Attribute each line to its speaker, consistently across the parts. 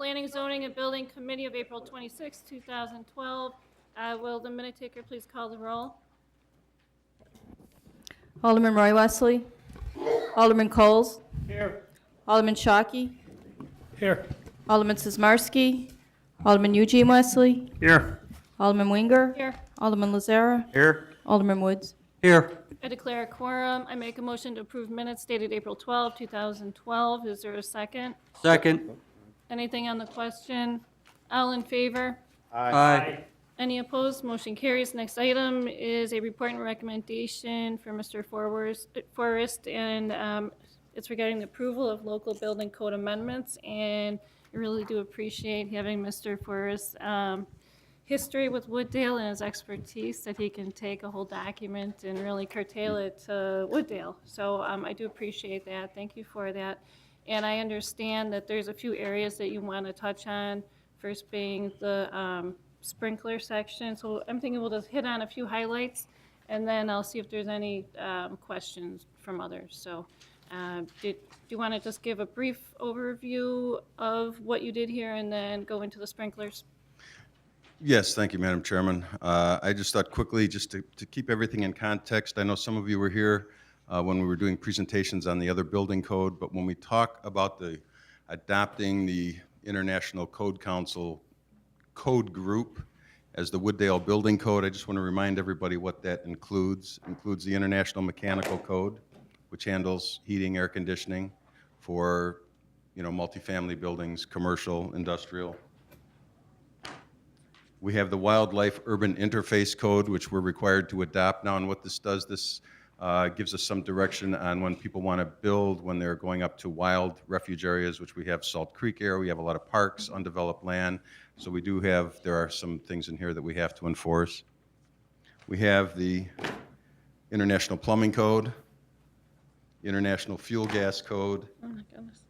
Speaker 1: Planning, Zoning, and Building Committee of April 26, 2012. Will the minute taker please call the roll?
Speaker 2: Alderman Roy Wesley. Alderman Coles.
Speaker 3: Here.
Speaker 2: Alderman Shockey.
Speaker 3: Here.
Speaker 2: Alderman Sizmarsky. Alderman Eugene Wesley.
Speaker 3: Here.
Speaker 2: Alderman Winger.
Speaker 1: Here.
Speaker 2: Alderman Lazara.
Speaker 3: Here.
Speaker 2: Alderman Woods.
Speaker 3: Here.
Speaker 1: I declare a quorum. I make a motion to approve minutes dated April 12, 2012. Is there a second?
Speaker 3: Second.
Speaker 1: Anything on the question? All in favor?
Speaker 3: Aye.
Speaker 1: Any opposed? Motion carries. Next item is a report and recommendation for Mr. Forrest, and it's regarding the approval of local building code amendments. And I really do appreciate having Mr. Forrest's history with Wooddale and his expertise that he can take a whole document and really curtail it to Wooddale. So I do appreciate that. Thank you for that. And I understand that there's a few areas that you want to touch on, first being the sprinkler section. So I'm thinking we'll just hit on a few highlights, and then I'll see if there's any questions from others. So do you want to just give a brief overview of what you did here and then go into the sprinklers?
Speaker 4: Yes, thank you, Madam Chairman. I just thought quickly, just to keep everything in context, I know some of you were here when we were doing presentations on the other building code, but when we talk about adopting the International Code Council code group as the Wooddale Building Code, I just want to remind everybody what that includes. It includes the International Mechanical Code, which handles heating, air conditioning for, multifamily buildings, commercial, industrial. We have the Wildlife Urban Interface Code, which we're required to adopt now. And what this does, this gives us some direction on when people want to build, when they're going up to wild refuge areas, which we have Salt Creek area. We have a lot of parks, undeveloped land. So there are some things in here that we have to enforce. We have the International Plumbing Code, the International Fuel Gas Code,
Speaker 1: Oh my goodness.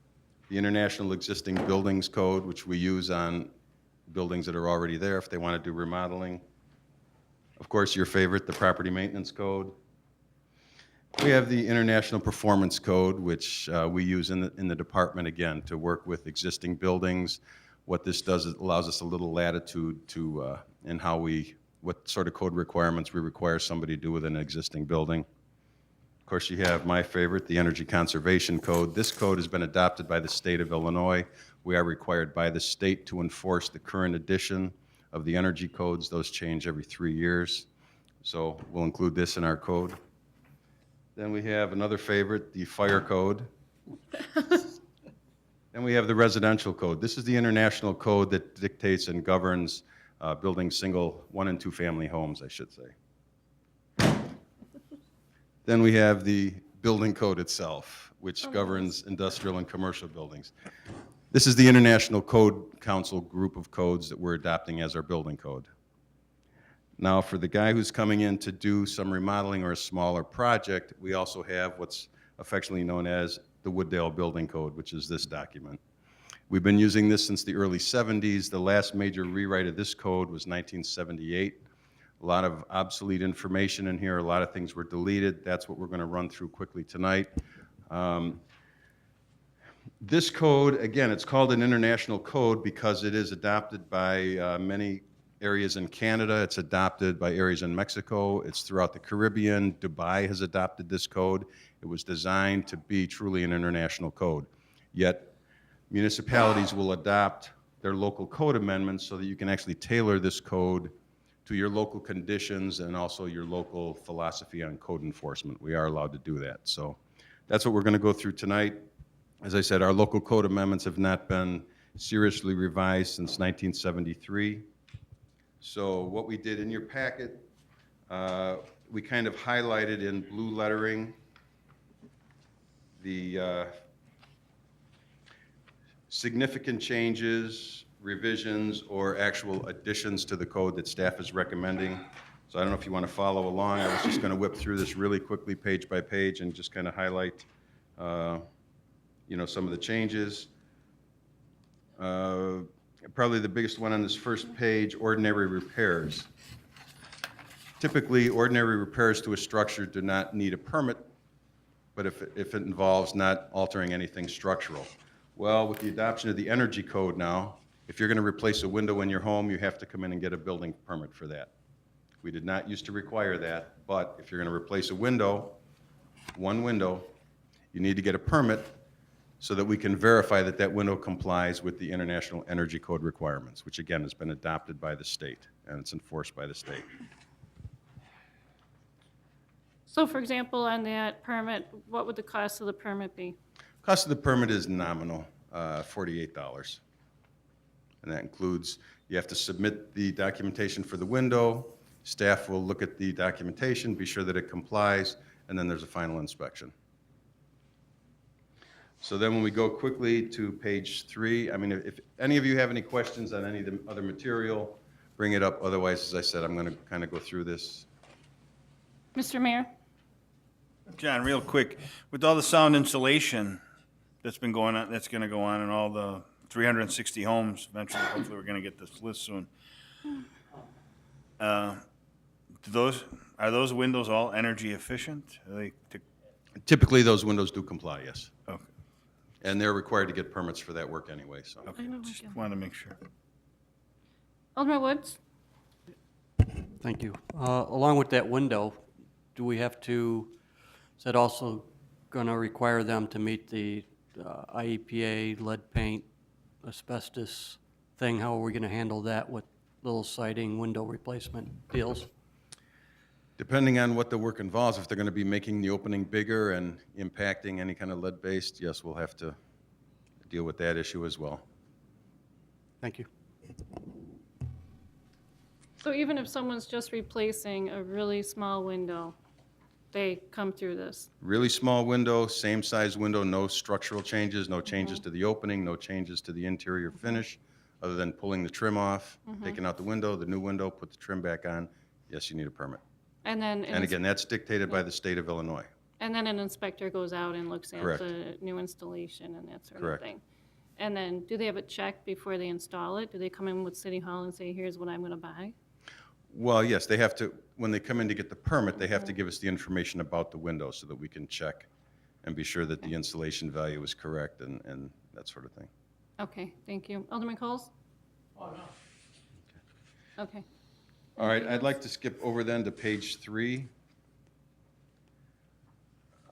Speaker 4: the International Existing Buildings Code, which we use on buildings that are already there if they want to do remodeling. Of course, your favorite, the Property Maintenance Code. We have the International Performance Code, which we use in the department, again, to work with existing buildings. What this does is it allows us a little latitude in what sort of code requirements we require somebody to do with an existing building. Of course, you have my favorite, the Energy Conservation Code. This code has been adopted by the state of Illinois. We are required by the state to enforce the current edition of the energy codes. Those change every 3 years. So we'll include this in our code. Then we have another favorite, the Fire Code. Then we have the Residential Code. This is the international code that dictates and governs building single, 1- and 2-family homes, I should say. Then we have the Building Code itself, which governs industrial and commercial buildings. This is the International Code Council group of codes that we're adopting as our building code. Now, for the guy who's coming in to do some remodeling or a smaller project, we also have what's affectionately known as the Wooddale Building Code, which is this document. We've been using this since the early 70s. The last major rewrite of this code was 1978. A lot of obsolete information in here. A lot of things were deleted. That's what we're going to run through quickly tonight. This code, again, it's called an international code because it is adopted by many areas in Canada. It's adopted by areas in Mexico. It's throughout the Caribbean. Dubai has adopted this code. It was designed to be truly an international code. Yet municipalities will adopt their local code amendments so that you can actually tailor this code to your local conditions and also your local philosophy on code enforcement. We are allowed to do that. So that's what we're going to go through tonight. As I said, our local code amendments have not been seriously revised since 1973. So what we did in your packet, we kind of highlighted in blue lettering the significant changes, revisions, or actual additions to the code that staff is recommending. So I don't know if you want to follow along. I was just going to whip through this really quickly, page by page, and just kind of highlight some of the changes. Probably the biggest one on this first page, ordinary repairs. Typically, ordinary repairs to a structure do not need a permit, but if it involves not altering anything structural. Well, with the adoption of the energy code now, If you're going to replace a window in your home, you have to come in and get a building permit for that. We did not used to require that, but if you're going to replace a window, one window, you need to get a permit so that we can verify that that window complies with the International Energy Code requirements, which again has been adopted by the state and it's enforced by the state.
Speaker 1: So for example, on that permit, what would the cost of the permit be?
Speaker 4: Cost of the permit is nominal, $48. And that includes, you have to submit the documentation for the window, staff will look at the documentation, be sure that it complies, and then there's a final inspection. So then when we go quickly to page 3, I mean, if any of you have any questions on any of the other material, bring it up. Otherwise, as I said, I'm going to kind of go through this.
Speaker 1: Mr. Mayor?
Speaker 5: John, real quick, with all the sound insulation that's been going on, that's gonna go on in all the 360 homes, eventually, hopefully, we're gonna get this list soon. Are those windows all energy efficient? Are they,
Speaker 4: Typically, those windows do comply, yes.
Speaker 5: okay,
Speaker 4: And they're required to get permits for that work anyway, so.
Speaker 5: okay, just wanted to make sure.
Speaker 1: Alderman Woods?
Speaker 6: Thank you. Along with that window, do we have to, is that also going to require them to meet the IEPA lead paint asbestos thing? How are we going to handle that with little siding window replacement deals?
Speaker 4: Depending on what the work involves, if they're going to be making the opening bigger and impacting any kind of lead-based, yes, we'll have to deal with that issue as well.
Speaker 6: Thank you.
Speaker 1: So even if someone's just replacing a really small window, they come through this?
Speaker 4: Really small window, same size window, no structural changes, no changes to the opening, no changes to the interior finish, other than pulling the trim off, taking out the new window, put the trim back on. Yes, you need a permit.
Speaker 1: And then,
Speaker 4: And again, that's dictated by the state of Illinois.
Speaker 1: and then an inspector goes out and looks at
Speaker 4: Correct.
Speaker 1: the new installation and that sort of
Speaker 4: Correct.
Speaker 1: thing. And then, do they have it checked before they install it? Do they come in with City Hall and say, here's what I'm gonna buy?
Speaker 4: Well, yes, they have to, when they come in to get the permit, they have to give us the information about the window so that we can check and be sure that the insulation value is correct and that sort of thing.
Speaker 1: Okay, thank you. Alderman Coles? Okay.
Speaker 4: All right, I'd like to skip over then to page 3.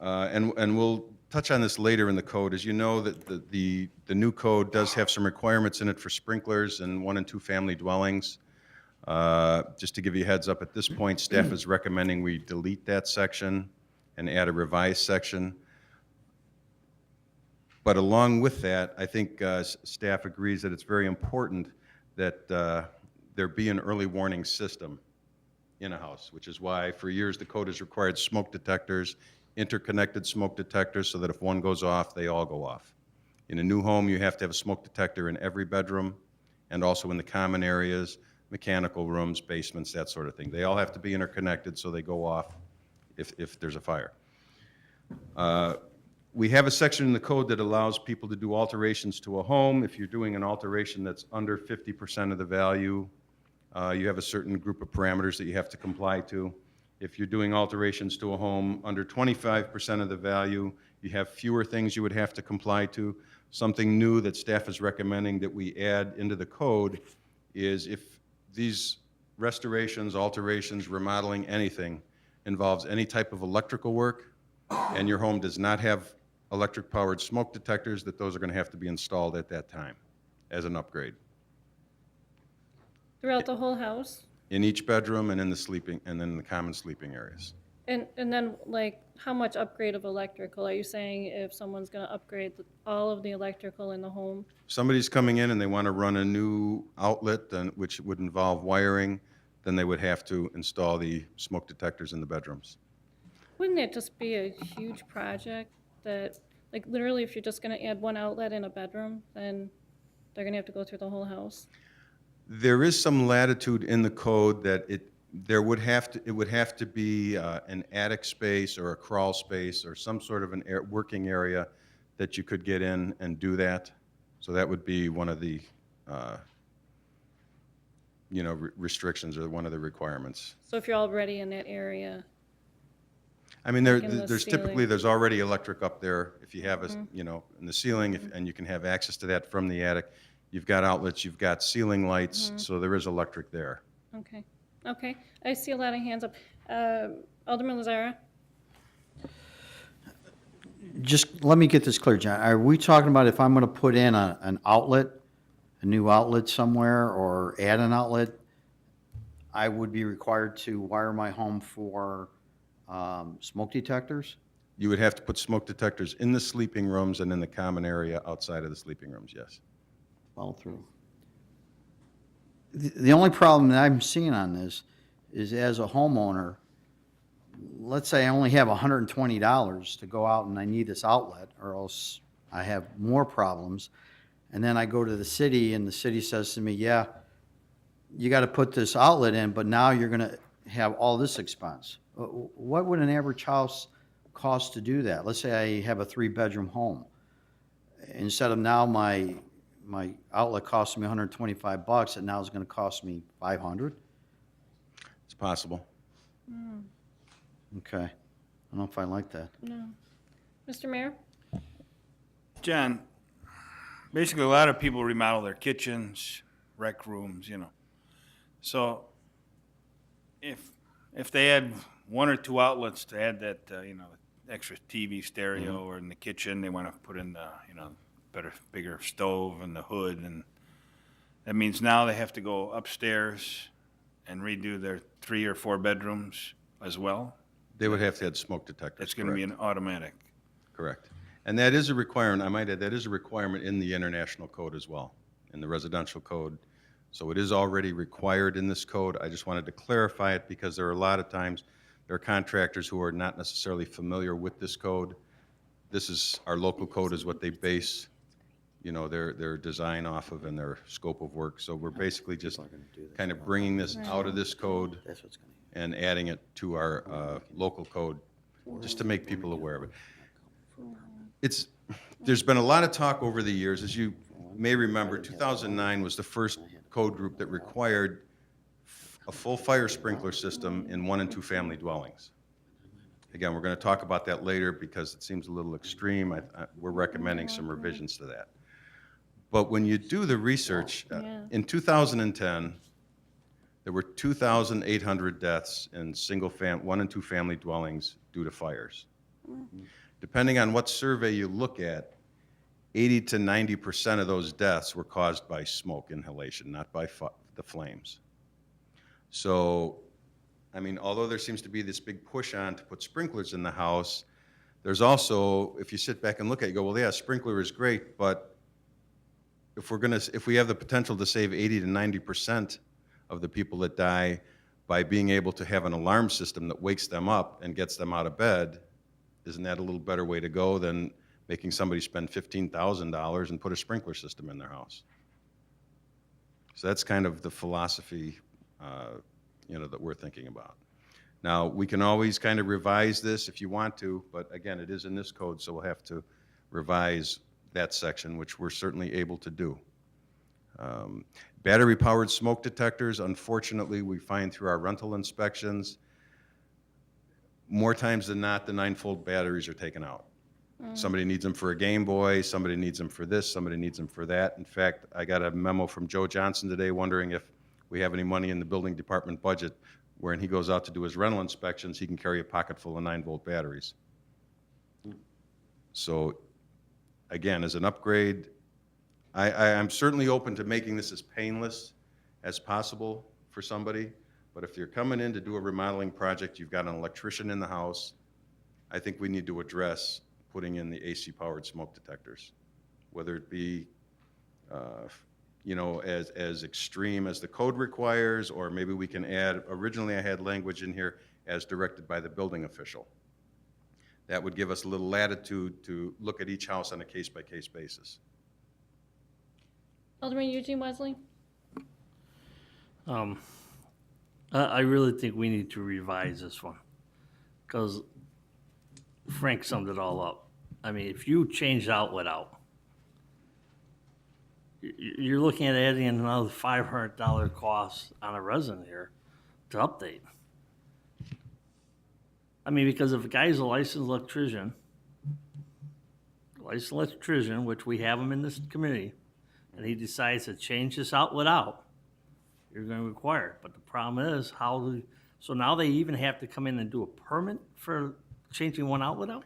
Speaker 4: And we'll touch on this later in the code. As you know, that the new code does have some requirements in it for sprinklers and 1- and 2-family dwellings. Just to give you a heads up, at this point, staff is recommending we delete that section and add a revised section. But along with that, I think staff agrees that it's very important that there be an early warning system in a house, which is why for years the code has required smoke detectors, interconnected smoke detectors, so that if one goes off, they all go off. In a new home, you have to have a smoke detector in every bedroom and also in the common areas, mechanical rooms, basements, that sort of thing. They all have to be interconnected so they go off if there's a fire. We have a section in the code that allows people to do alterations to a home. If you're doing an alteration that's under 50% of the value, you have a certain group of parameters that you have to comply to. If you're doing alterations to a home under 25% of the value, you have fewer things you would have to comply to. Something new that staff is recommending that we add into the code is if these restorations, alterations, remodeling, anything involves any type of electrical work and your home does not have electric-powered smoke detectors, that those are going to have to be installed at that time as an upgrade
Speaker 1: Throughout the whole house?
Speaker 4: in each bedroom and in the sleeping, and then the common sleeping areas.
Speaker 1: And then, like, how much upgrade of electrical? Are you saying if someone's gonna upgrade all of the electrical in the home?
Speaker 4: Somebody's coming in and they want to run a new outlet, then, which would involve wiring, then they would have to install the smoke detectors in the bedrooms.
Speaker 1: Wouldn't that just be a huge project that, like, literally, if you're just gonna add one outlet in a bedroom, then they're gonna have to go through the whole house?
Speaker 4: There is some latitude in the code that it would have to be an attic space or a crawl space or some sort of working area that you could get in and do that. So that would be one of the restrictions or one of the requirements.
Speaker 1: So if you're already in that area,
Speaker 4: I mean,
Speaker 1: Like in the
Speaker 4: there's typically,
Speaker 1: ceiling.
Speaker 4: there's already electric up there. If you have in the ceiling, and you can have access to that from the attic, You've got outlets, you've got ceiling lights, so there is electric there.
Speaker 1: Okay, okay. I see a lot of hands up. Alderman Lazara?
Speaker 7: Just let me get this clear, John. Are we talking about if I'm going to put in an outlet, a new outlet somewhere, or add an outlet, I would be required to wire my home for smoke detectors?
Speaker 4: You would have to put smoke detectors in the sleeping rooms and in the common area outside of the sleeping rooms, yes.
Speaker 7: Follow through. The only problem that I'm seeing on this is as a homeowner, let's say I only have $120 to go out and I need this outlet, or else I have more problems. And then I go to the city and the city says to me, yeah, you got to put this outlet in, but now you're going to have all this expense. What would an average house cost to do that? Let's say I have a 3-bedroom home. Instead of now my outlet costing me $125, and now it's going to cost me $500?
Speaker 4: It's possible.
Speaker 7: Okay. I don't know if I like that.
Speaker 1: No. Mr. Mayor?
Speaker 5: John, basically, a lot of people remodel their kitchens, rec rooms, So if they had 1 or 2 outlets to add that, extra TV stereo, or in the kitchen, they want to put in the, bigger stove and the hood, and that means now they have to go upstairs and redo their 3 or 4 bedrooms as well.
Speaker 4: They would have to have smoke detectors.
Speaker 5: That's going to be an automatic.
Speaker 4: Correct. And that is a requirement, I might add, that is a requirement in the international code as well, in the residential code. So it is already required in this code. I just wanted to clarify it because there are a lot of times, there are contractors who are not necessarily familiar with this code. This is, our local code is what they base, their design off of and their scope of work. So we're basically just kind of bringing this out of this code
Speaker 7: That's what's going to.
Speaker 4: and adding it to our local code, just to make people aware of it. There's been a lot of talk over the years. As you may remember, 2009 was the first code group that required a full fire sprinkler system in 1- and 2-family dwellings. Again, we're going to talk about that later because it seems a little extreme. We're recommending some revisions to that. But when you do the research, in 2010, there were 2,800 deaths in 1- and 2-family dwellings due to fires. Depending on what survey you look at, 80 to 90% of those deaths were caused by smoke inhalation, not by the flames. So, although there seems to be this big push on to put sprinklers in the house, there's also, if you sit back and look at it, you go, well, yeah, sprinkler is great, but if we have the potential to save 80 to 90% of the people that die by being able to have an alarm system that wakes them up and gets them out of bed, isn't that a little better way to go than making somebody spend $15,000 and put a sprinkler system in their house? So that's kind of the philosophy, that we're thinking about. Now, we can always kind of revise this if you want to, but again, it is in this code, so we'll have to revise that section, which we're certainly able to do. Battery-powered smoke detectors, unfortunately, we find through our rental inspections, more times than not, the 9-volt batteries are taken out. Somebody needs them for a Game Boy, somebody needs them for this, somebody needs them for that. In fact, I got a memo from Joe Johnson today wondering if we have any money in the building department budget where when he goes out to do his rental inspections, he can carry a pocket full of 9-volt batteries. So, again, as an upgrade, I'm certainly open to making this as painless as possible for somebody, but if you're coming in to do a remodeling project, you've got an electrician in the house, I think we need to address putting in the AC-powered smoke detectors, whether it be, as extreme as the code requires, or maybe we can add, originally I had language in here as directed by the building official. That would give us a little latitude to look at each house on a case-by-case basis.
Speaker 1: Alderman Eugene Wesley?
Speaker 3: I really think we need to revise this one, because Frank summed it all up. If you change the outlet out, you're looking at adding another $500 cost on a resident here to update. Because if a guy's a licensed electrician, which we have them in this committee, and he decides to change this outlet out, you're gonna require it. But the problem is, so now they even have to come in and do a permit for changing one outlet out?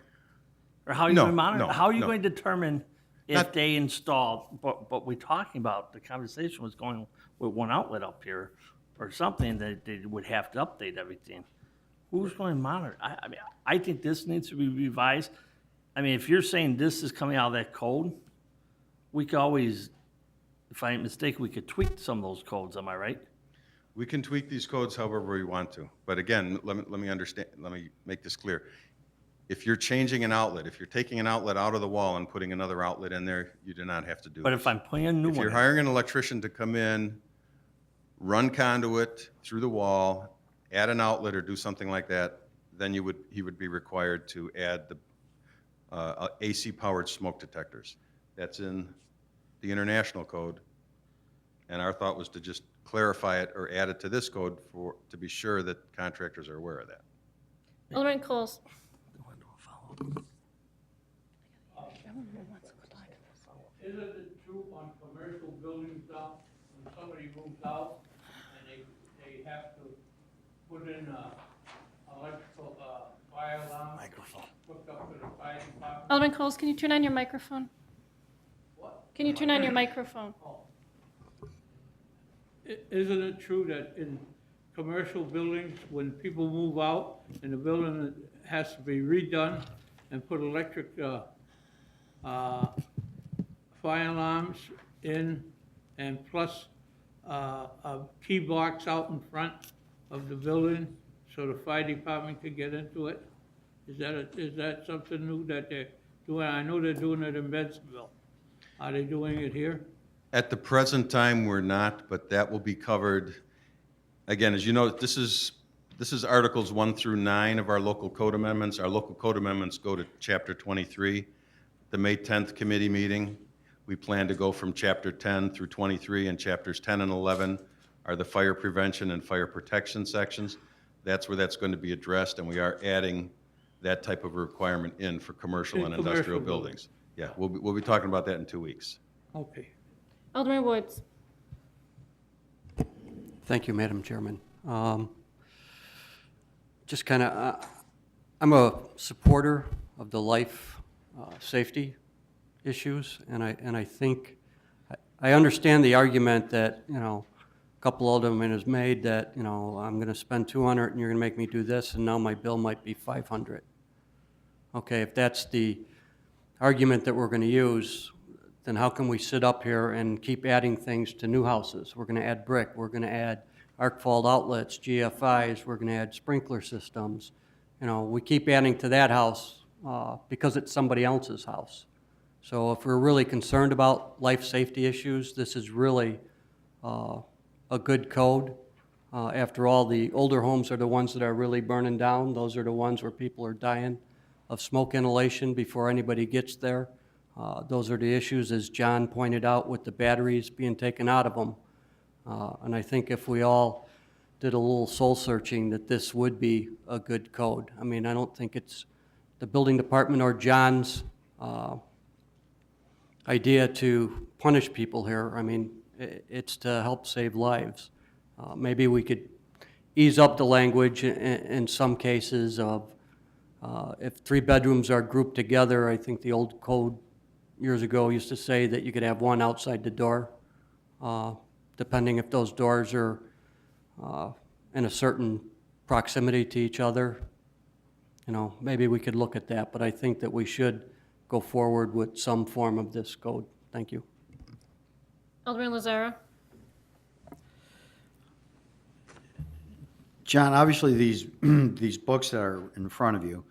Speaker 3: Or how are you
Speaker 4: No,
Speaker 3: gonna monitor?
Speaker 4: no,
Speaker 3: How are you
Speaker 4: no.
Speaker 3: going to determine if
Speaker 4: Not-
Speaker 3: they install, but we're talking about, the conversation was going with one outlet up here or something, that they would have to update everything. Who's going to monitor? I mean, I think this needs to be revised. I mean, if you're saying this is coming out of that code, we could always, if I ain't mistaken, we could tweak some of those codes, am I right?
Speaker 4: We can tweak these codes however we want to. But again, let me make this clear. If you're changing an outlet, if you're taking an outlet out of the wall and putting another outlet in there, you do not have to do
Speaker 3: But
Speaker 4: this.
Speaker 3: if I'm putting a new
Speaker 4: If
Speaker 3: one
Speaker 4: you're
Speaker 3: in,
Speaker 4: hiring an electrician to come in, run conduit through the wall, add an outlet or do something like that, then he would be required to add the AC-powered smoke detectors. That's in the international code. And our thought was to just clarify it or add it to this code to be sure that contractors are aware of that.
Speaker 1: Alderman Coles.
Speaker 8: Isn't it true on commercial buildings now, when somebody moves out and they have to put in a electrical, fire alarm? Hooked up to the fire department?
Speaker 1: Alderman Coles, can you turn on your microphone?
Speaker 8: What?
Speaker 1: Can you turn on your microphone?
Speaker 8: Isn't it true that in commercial buildings, when people move out and the building has to be redone and put electric, fire alarms in, and plus, a key box out in front of the building so the fire department could get into it? Is that something new that they're doing? I know they're doing it in Bensenville. Are they doing it here?
Speaker 4: At the present time, we're not, but that will be covered. Again, as you know, this is Articles 1 through 9 of our local code amendments. Our local code amendments go to Chapter 23. The May 10th committee meeting, we plan to go from Chapter 10 through 23, and Chapters 10 and 11 are the fire prevention and fire protection sections. That's where that's going to be addressed, and we are adding that type of requirement in for commercial
Speaker 8: In
Speaker 4: and industrial
Speaker 8: commercial
Speaker 4: buildings. Yeah, we'll be talking about that in 2 weeks.
Speaker 8: Okay.
Speaker 1: Alderman Woods.
Speaker 6: Thank you, Madam Chairman. Just kind of, I'm a supporter of the life safety issues, and I think, I understand the argument that, you know, a couple aldermen has made that, you know, I'm going to spend 200 and you're going to make me do this, and now my bill might be 500. Okay, if that's the argument that we're going to use, then how can we sit up here and keep adding things to new houses? We're going to add brick, we're going to add arc fault outlets, GFIs, we're going to add sprinkler systems. You know, we keep adding to that house because it's somebody else's house. So if we're really concerned about life safety issues, this is really a good code. After all, the older homes are the ones that are really burning down. Those are the ones where people are dying of smoke inhalation before anybody gets there. Those are the issues, as John pointed out, with the batteries being taken out of them. And I think if we all did a little soul searching, that this would be a good code. I mean, I don't think it's the building department or John's idea to punish people here. I mean, it's to help save lives. Maybe we could ease up the language in some cases of if 3 bedrooms are grouped together. I think the old code years ago used to say that you could have one outside the door, depending if those doors are in a certain proximity to each other. You know, maybe we could look at that, but I think that we should go forward with some form of this code. Thank you.
Speaker 1: Alderman Lazara.
Speaker 7: John, obviously these, these books that are in front of you,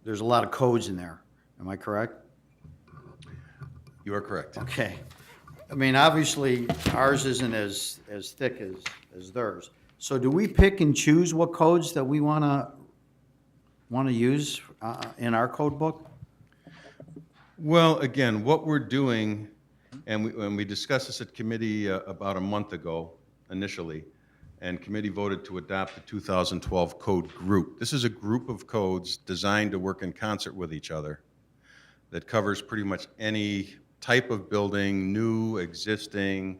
Speaker 7: there's a lot of codes in there. Am I correct?
Speaker 4: You are correct.
Speaker 7: Okay. I mean, obviously, ours isn't as thick as theirs. So do we pick and choose what codes that we want to use in our code book?
Speaker 4: Well, again, what we're doing, and we discussed this at committee about a month ago initially, and committee voted to adopt the 2012 code group. This is a group of codes designed to work in concert with each other that covers pretty much any type of building, new, existing,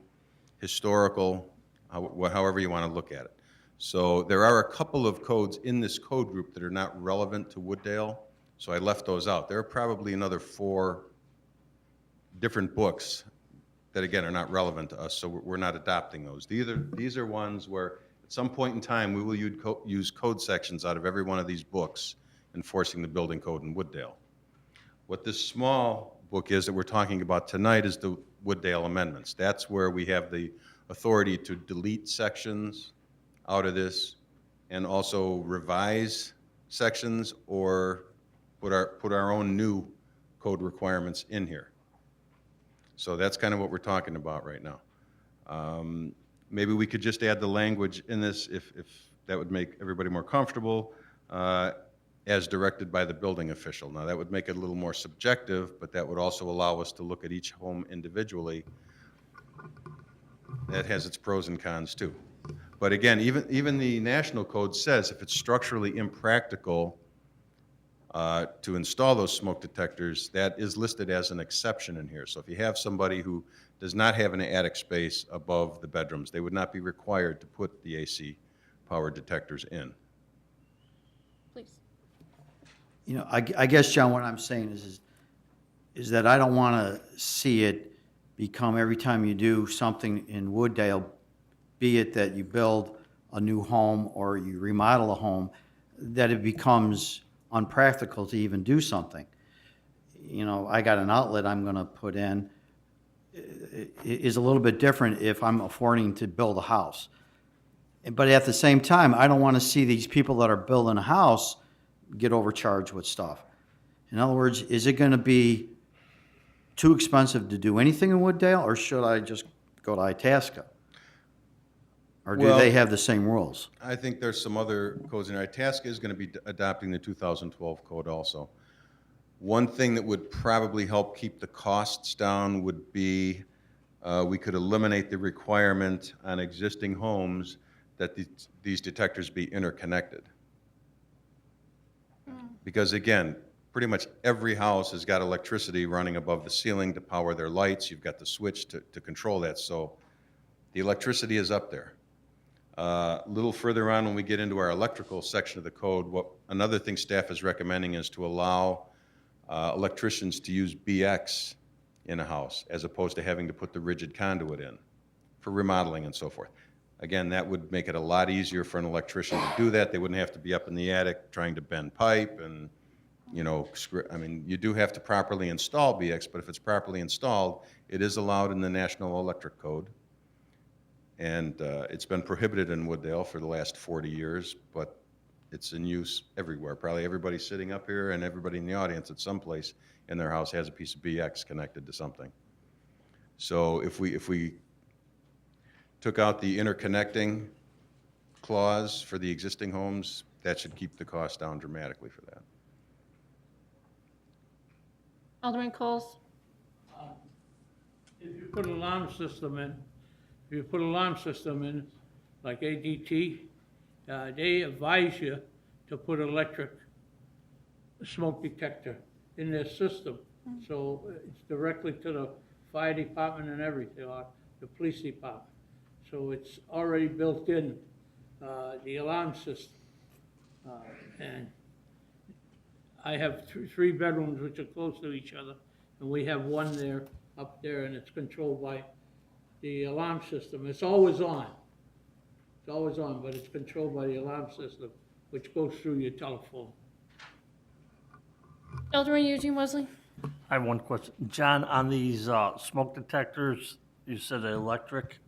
Speaker 4: historical, however you want to look at it. So there are a couple of codes in this code group that are not relevant to Wooddale, so I left those out. There are probably another 4 different books that, again, are not relevant to us, so we're not adopting those. These are ones where, at some point in time, we will use code sections out of every one of these books enforcing the building code in Wooddale. What this small book is that we're talking about tonight is the Wooddale amendments. That's where we have the authority to delete sections out of this and also revise sections or put our own new code requirements in here. So that's kind of what we're talking about right now. Maybe we could just add the language in this, if that would make everybody more comfortable, as directed by the building official. Now, that would make it a little more subjective, but that would also allow us to look at each home individually. That has its pros and cons, too. But again, even the national code says if it's structurally impractical to install those smoke detectors, that is listed as an exception in here. So if you have somebody who does not have an attic space above the bedrooms, they would not be required to put the AC powered detectors in.
Speaker 1: Please.
Speaker 7: You know, I guess, John, what I'm saying is that I don't want to see it become every time you do something in Wooddale, be it that you build a new home or you remodel a home, that it becomes unpractical to even do something. You know, I got an outlet I'm going to put in, is a little bit different if I'm affording to build a house. But at the same time, I don't want to see these people that are building a house get overcharged with stuff. In other words, is it going to be too expensive to do anything in Wooddale, or should I just go to Itasca? Or do
Speaker 4: Well,
Speaker 7: they have the same rules?
Speaker 4: I think there's some other codes in there. Itasca is going to be adopting the 2012 code also. One thing that would probably help keep the costs down would be we could eliminate the requirement on existing homes that these detectors be interconnected. Because again, pretty much every house has got electricity running above the ceiling to power their lights. You've got the switch to control that. So the electricity is up there. A little further on, when we get into our electrical section of the code, another thing staff is recommending is to allow electricians to use BX in a house as opposed to having to put the rigid conduit in for remodeling and so forth. Again, that would make it a lot easier for an electrician to do that. They wouldn't have to be up in the attic trying to bend pipe and, you know, I mean, you do have to properly install BX, but if it's properly installed, it is allowed in the National Electric Code. And it's been prohibited in Wooddale for the last 40 years, but it's in use everywhere. Probably everybody sitting up here and everybody in the audience at some place in their house has a piece of BX connected to something. So if we took out the interconnecting clause for the existing homes, that should keep the cost down dramatically for that.
Speaker 1: Alderman Coles?
Speaker 8: If you put an alarm system in, like ADT, they advise you to put electric smoke detector in their system. So it's directly to the fire department and everything, or the police department. So it's already built in, the alarm system. And I have three bedrooms which are close to each other, and we have one there, up there, and it's controlled by the alarm system. It's always on. It's always on, but it's controlled by the alarm system, which goes through your telephone.
Speaker 1: Alderman Eugene Wesley?
Speaker 3: I have one question. John, on these smoke detectors, you said electric.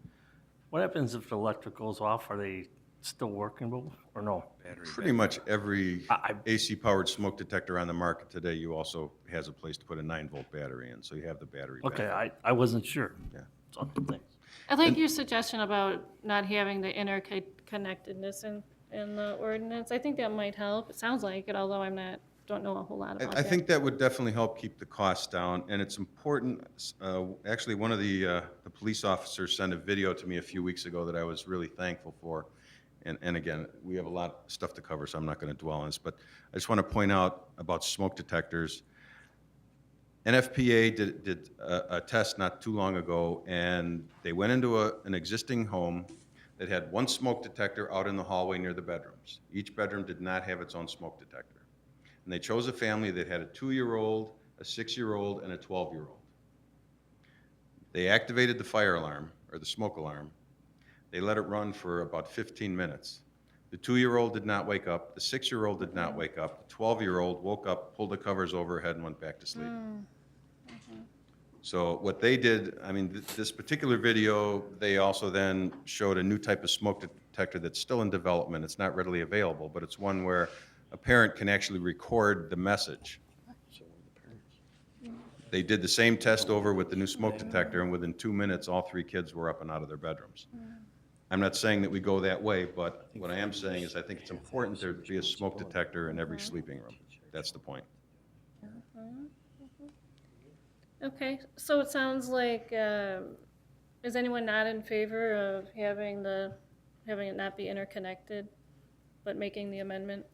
Speaker 3: What happens if the electric goes off? Are they still workable or no?
Speaker 4: Pretty much every
Speaker 3: I-
Speaker 4: AC-powered smoke detector on the market today, you also has a place to put a 9-volt battery in, so you have the battery
Speaker 3: Okay,
Speaker 4: backup.
Speaker 3: I wasn't sure.
Speaker 4: Yeah.
Speaker 3: So, thanks.
Speaker 1: I like your suggestion about not having the interconnectedness in the ordinance. I think that might help. It sounds like it, although don't know a whole lot about
Speaker 4: I
Speaker 1: that.
Speaker 4: think that would definitely help keep the costs down, and it's important. Actually, one of the police officers sent a video to me a few weeks ago that I was really thankful for. And again, we have a lot of stuff to cover, so I'm not going to dwell on this. But I just want to point out about smoke detectors. NFPA did a test not too long ago, and they went into an existing home that had one smoke detector out in the hallway near the bedrooms. Each bedroom did not have its own smoke detector. And they chose a family that had a 2-year-old, a 6-year-old, and a 12-year-old. They activated the fire alarm, or the smoke alarm. They let it run for about 15 minutes. The 2-year-old did not wake up, the 6-year-old did not wake up, the 12-year-old woke up, pulled the covers over her head, and went back to sleep. So what they did, I mean, this particular video, they also then showed a new type of smoke detector that's still in development. It's not readily available, but it's one where a parent can actually record the message. They did the same test over with the new smoke detector, and within 2 minutes, all 3 kids were up and out of their bedrooms. I'm not saying that we go that way, but what I am saying is I think it's important there to be a smoke detector in every sleeping room. That's the point.
Speaker 1: Okay, so it sounds like, is anyone not in favor of having it not be interconnected, but making the amendment?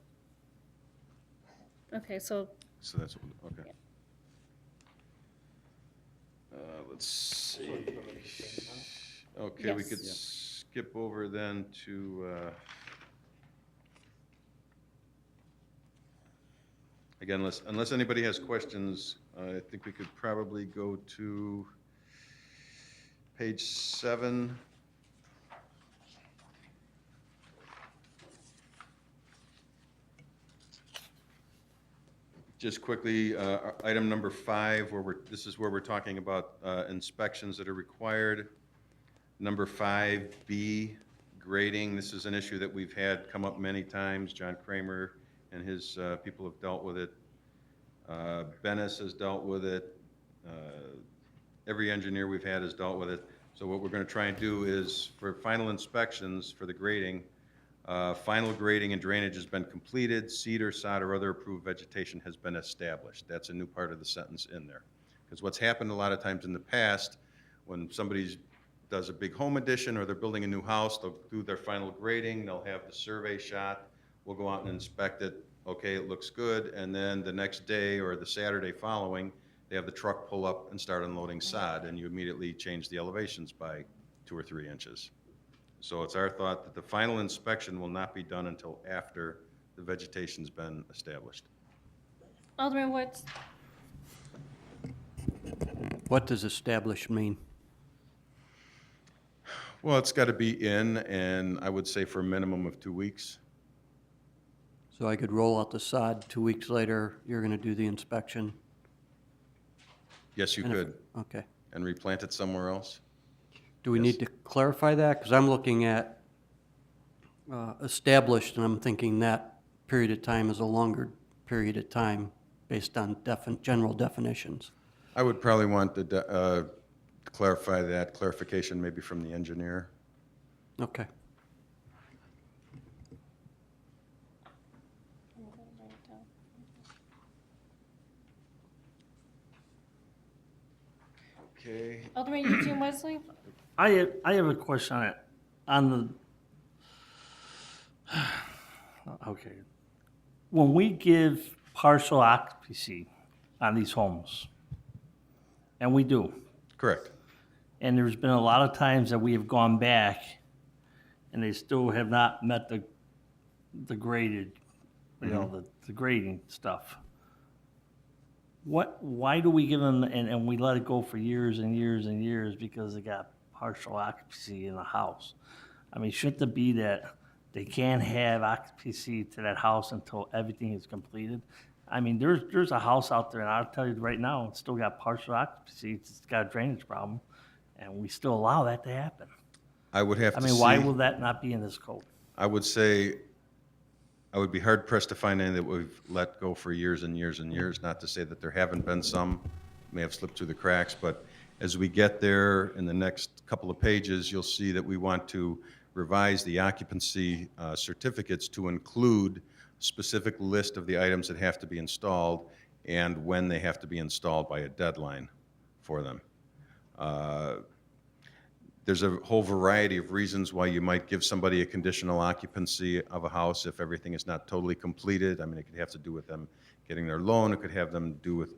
Speaker 1: Okay, so,
Speaker 4: So that's, okay. Let's see. Okay, we
Speaker 1: Yes.
Speaker 4: could skip over then to, again, unless anybody has questions, I think we could probably go to page 7. Just quickly, item number 5, this is where we're talking about inspections that are required. Number 5B, grading. This is an issue that we've had come up many times. John Kramer and his people have dealt with it. Bennis has dealt with it. Every engineer we've had has dealt with it. So what we're going to try and do is, for final inspections for the grading, final grading and drainage has been completed, cedar, sod, or other approved vegetation has been established. That's a new part of the sentence in there. Because what's happened a lot of times in the past, when somebody does a big home addition or they're building a new house, they'll do their final grading, they'll have the survey shot, we'll go out and inspect it, okay, it looks good, and then the next day or the Saturday following, they have the truck pull up and start unloading sod, and you immediately change the elevations by 2 or 3 inches. So it's our thought that the final inspection will not be done until after the vegetation's been established.
Speaker 1: Alderman Woods,
Speaker 6: What does established mean?
Speaker 4: Well, it's got to be in, and I would say for a minimum of 2 weeks.
Speaker 6: So I could roll out the sod, 2 weeks later, you're going to do the inspection?
Speaker 4: Yes, you
Speaker 6: And if-
Speaker 4: could,
Speaker 6: Okay.
Speaker 4: and replant it somewhere else.
Speaker 6: Do we
Speaker 4: Yes.
Speaker 6: need to clarify that? Because I'm looking at established, and I'm thinking that period of time is a longer period of time based on general definitions.
Speaker 4: I would probably want to clarify that, clarification maybe from the engineer.
Speaker 6: Okay.
Speaker 4: Okay.
Speaker 1: Alderman Eugene Wesley?
Speaker 3: I have a question on it, on the, okay. When we give partial occupancy on these homes, and we do,
Speaker 4: Correct.
Speaker 3: and there's been a lot of times that we have gone back and they still have not met the graded, you know, the grading stuff. Why do we give them, and we let it go for years and years and years because they got partial occupancy in the house? I mean, shouldn't it be that they can't have occupancy to that house until everything is completed? I mean, there's a house out there, and I'll tell you right now, it's still got partial occupancy, it's got a drainage problem, and we still allow that to happen.
Speaker 4: I would have
Speaker 3: I
Speaker 4: to
Speaker 3: mean, why
Speaker 4: see-
Speaker 3: will that not be in this code?
Speaker 4: I would say, I would be hard pressed to find any that we've let go for years and years and years, not to say that there haven't been some, may have slipped through the cracks, but as we get there in the next couple of pages, you'll see that we want to revise the occupancy certificates to include specific list of the items that have to be installed and when they have to be installed by a deadline for them. There's a whole variety of reasons why you might give somebody a conditional occupancy of a house if everything is not totally completed. I mean, it could have to do with them getting their loan, it could have them do with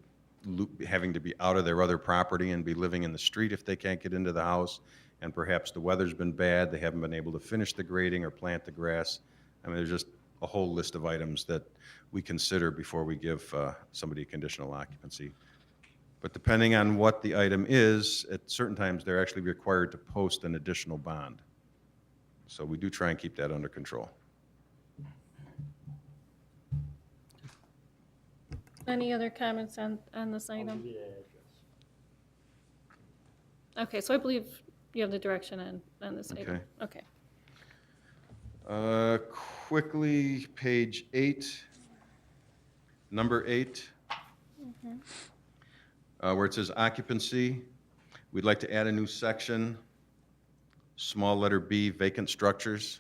Speaker 4: having to be out of their other property and be living in the street if they can't get into the house, and perhaps the weather's been bad, they haven't been able to finish the grading or plant the grass. I mean, there's just a whole list of items that we consider before we give somebody a conditional occupancy. But depending on what the item is, at certain times, they're actually required to post an additional bond. So we do try and keep that under control.
Speaker 1: Any other comments on this item? Okay, so I believe you have the direction on this item.
Speaker 4: Okay.
Speaker 1: Okay.
Speaker 4: Quickly, page 8, number 8, where it says occupancy, we'd like to add a new section, small letter B, vacant structures.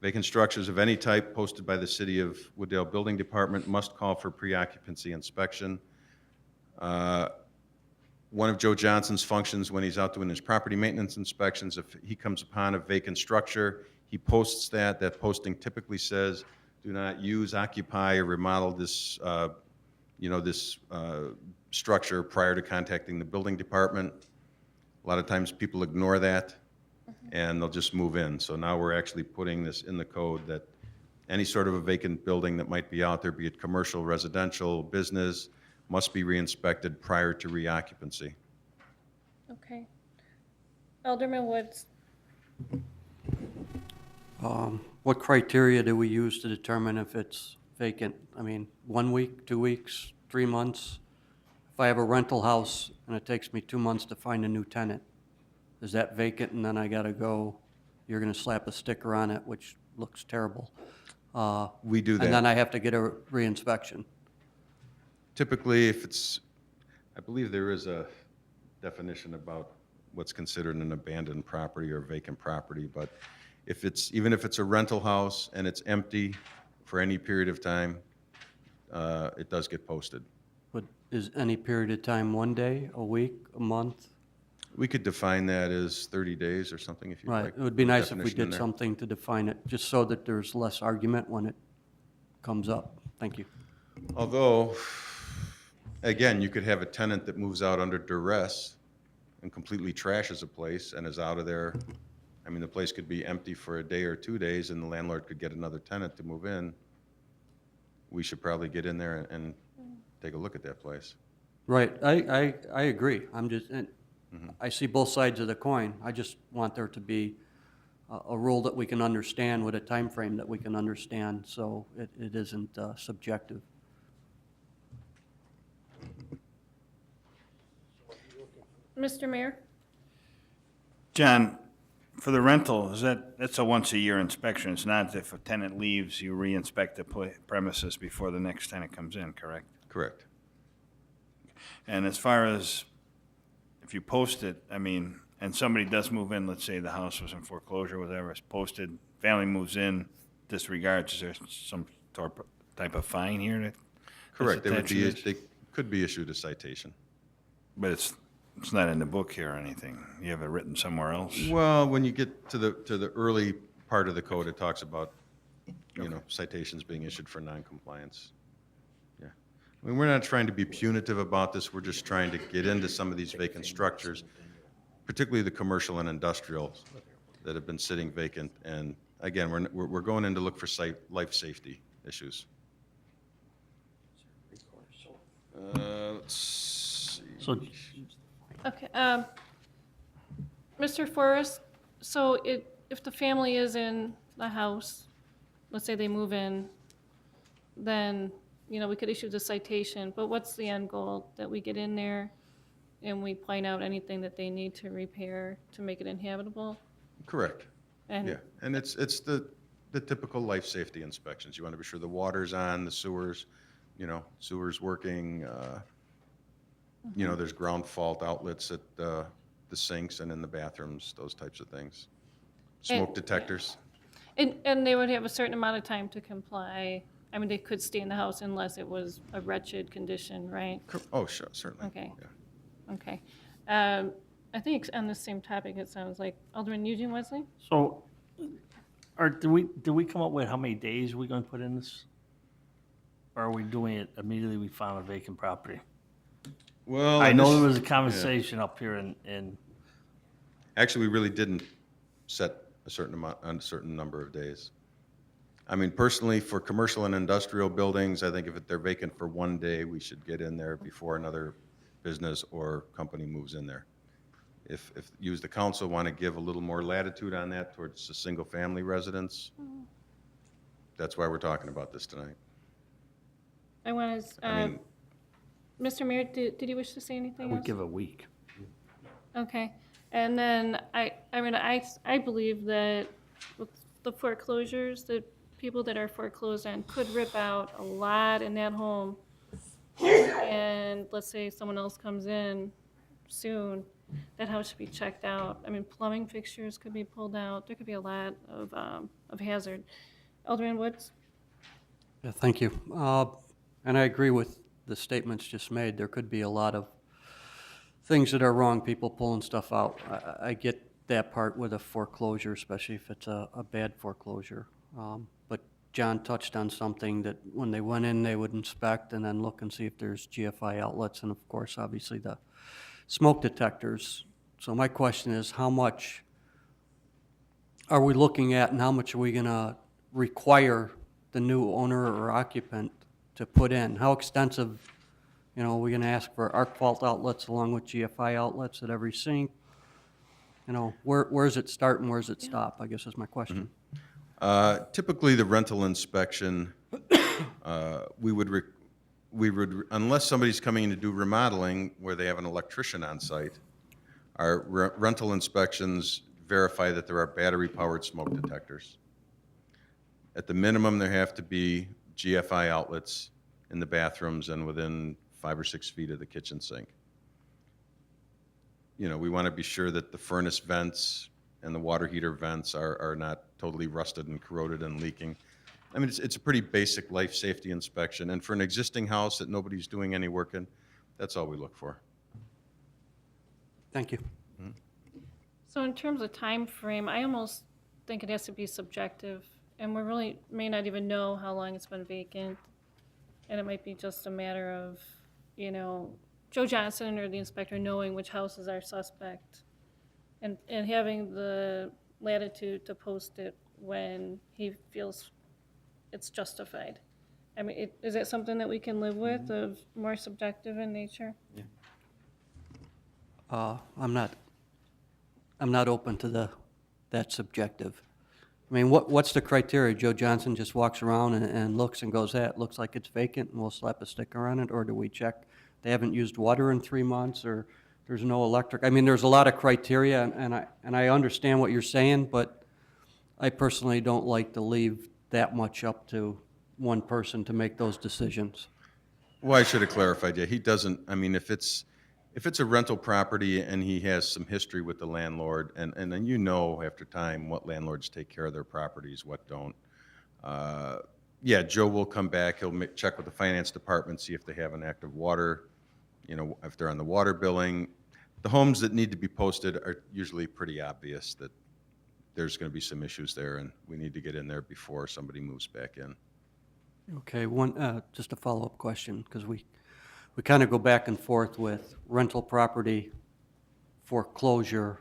Speaker 4: Vacant structures of any type posted by the City of Wooddale Building Department must call for pre-occupancy inspection. One of Joe Johnson's functions when he's out doing his property maintenance inspections, if he comes upon a vacant structure, he posts that. That posting typically says, do not use, occupy, or remodel this, structure prior to contacting the building department. A lot of times people ignore that and they'll just move in. So now we're actually putting this in the code that any sort of a vacant building that might be out there, be it commercial, residential, business, must be re-inspected prior to reoccupancy.
Speaker 1: Okay. Alderman Woods.
Speaker 6: What criteria do we use to determine if it's vacant? I mean, 1 week, 2 weeks, 3 months? If I have a rental house and it takes me 2 months to find a new tenant, is that vacant and then I gotta go, you're gonna slap a sticker on it, which looks terrible?
Speaker 4: We do that.
Speaker 6: And then I have to get a reinspection?
Speaker 4: Typically, if it's, I believe there is a definition about what's considered an abandoned property or vacant property, but if it's, even if it's a rental house and it's empty for any period of time, it does get posted.
Speaker 6: But is any period of time 1 day, a week, a month?
Speaker 4: We could define that as 30 days or something if you'd like.
Speaker 6: Right, it would be nice if we
Speaker 4: definition in
Speaker 6: did
Speaker 4: there.
Speaker 6: something to define it, just so that there's less argument when it comes up. Thank you.
Speaker 4: Although, again, you could have a tenant that moves out under duress and completely trashes a place and is out of there. I mean, the place could be empty for a day or 2 days, and the landlord could get another tenant to move in. We should probably get in there and take a look at that place.
Speaker 6: Right, I agree. I'm just, and I see both sides of the coin. I just want there to be a rule that we can understand with a time frame that we can understand, so it isn't subjective.
Speaker 1: Mr. Mayor?
Speaker 5: John, for the rental, that's a once-a-year inspection? It's not if a tenant leaves, you re-inspect the premises before the next tenant comes in, correct?
Speaker 4: Correct.
Speaker 5: And as far as if you post it, I mean, and somebody does move in, let's say the house was in foreclosure, whatever, it's posted, family moves in, disregards, is there some type of fine here? That
Speaker 4: Correct. They would
Speaker 5: attached
Speaker 4: be,
Speaker 5: to this?
Speaker 4: they could be issued a citation.
Speaker 5: But it's not in the book here or anything. You have it written somewhere else?
Speaker 4: Well, when you get to the early part of the code, it talks about, citations being issued for noncompliance. Yeah. I mean, we're not trying to be punitive about this. We're just trying to get into some of these vacant structures, particularly the commercial and industrial that have been sitting vacant. And again, we're going in to look for life safety issues. Let's see.
Speaker 3: So
Speaker 1: Okay, Mr. Forrest, so if the family is in the house, let's say they move in, then, we could issue the citation, but what's the end goal? That we get in there and we point out anything that they need to repair to make it inhabitable?
Speaker 4: Correct.
Speaker 1: And
Speaker 4: Yeah, and it's the typical life safety inspections. You want to be sure the water's on, the sewers, sewers working, there's ground fault outlets at the sinks and in the bathrooms, those types of things. Smoke
Speaker 1: And-
Speaker 4: detectors.
Speaker 1: And they would have a certain amount of time to comply. I mean, they could stay in the house unless it was a wretched condition, right?
Speaker 4: Oh, sure, certainly.
Speaker 1: Okay.
Speaker 4: Yeah.
Speaker 1: Okay. I think on the same topic, it sounds like Alderman Eugene Wesley?
Speaker 3: So, do we come up with how many days we're gonna put in this? Or are we doing it immediately we found a vacant property?
Speaker 4: Well,
Speaker 3: I know
Speaker 4: init-
Speaker 3: there was a conversation up here in
Speaker 4: Actually, we really didn't set a certain amount, on a certain number of days. I mean, personally, for commercial and industrial buildings, I think if they're vacant for one day, we should get in there before another business or company moves in there. If you as the council want to give a little more latitude on that towards the single-family residents, that's why we're talking about this tonight.
Speaker 1: I want
Speaker 4: I
Speaker 1: to,
Speaker 4: mean,
Speaker 1: Mr. Mayor, did you wish to say
Speaker 3: I
Speaker 1: anything
Speaker 3: would
Speaker 1: else?
Speaker 3: give a week.
Speaker 1: Okay, and then I believe that with the foreclosures, the people that are foreclosed on could rip out a lot in that home. And let's say someone else comes in soon, that house should be checked out. I mean, plumbing fixtures could be pulled out. There could be a lot of hazard. Alderman Woods?
Speaker 6: Yeah, thank you. And I agree with the statements just made. There could be a lot of things that are wrong, people pulling stuff out. I get that part with a foreclosure, especially if it's a bad foreclosure. But John touched on something that when they went in, they would inspect and then look and see if there's GFI outlets, and of course, obviously, the smoke detectors. So my question is, how much are we looking at, and how much are we gonna require the new owner or occupant to put in? How extensive, are we gonna ask for arc fault outlets along with GFI outlets at every sink? Where's it start and where's it stop, I guess is my question.
Speaker 4: Typically, the rental inspection, we would, unless somebody's coming in to do remodeling where they have an electrician on site, our rental inspections verify that there are battery-powered smoke detectors. At the minimum, there have to be GFI outlets in the bathrooms and within 5 or 6 feet of the kitchen sink. We want to be sure that the furnace vents and the water heater vents are not totally rusted and corroded and leaking. I mean, it's a pretty basic life safety inspection, and for an existing house that nobody's doing any work in, that's all we look for.
Speaker 6: Thank you.
Speaker 1: So in terms of time frame, I almost think it has to be subjective, and we really may not even know how long it's been vacant. And it might be just a matter of, Joe Johnson or the inspector knowing which houses are suspect and having the latitude to post it when he feels it's justified. I mean, is that something that we can live with, of more subjective in nature?
Speaker 6: I'm not open to that subjective. I mean, what's the criteria? Joe Johnson just walks around and looks and goes, it looks like it's vacant, and we'll slap a sticker on it? Or do we check they haven't used water in 3 months, or there's no electric? I mean, there's a lot of criteria, and I understand what you're saying, but I personally don't like to leave that much up to one person to make those decisions.
Speaker 4: Well, I should have clarified, yeah, he doesn't, I mean, if it's a rental property and he has some history with the landlord, and then after time what landlords take care of their properties, what don't. Yeah, Joe will come back, he'll check with the finance department, see if they have an active water, if they're on the water billing. The homes that need to be posted are usually pretty obvious that there's going to be some issues there, and we need to get in there before somebody moves back in.
Speaker 6: Okay, just a follow-up question, because we kind of go back and forth with rental property, foreclosure,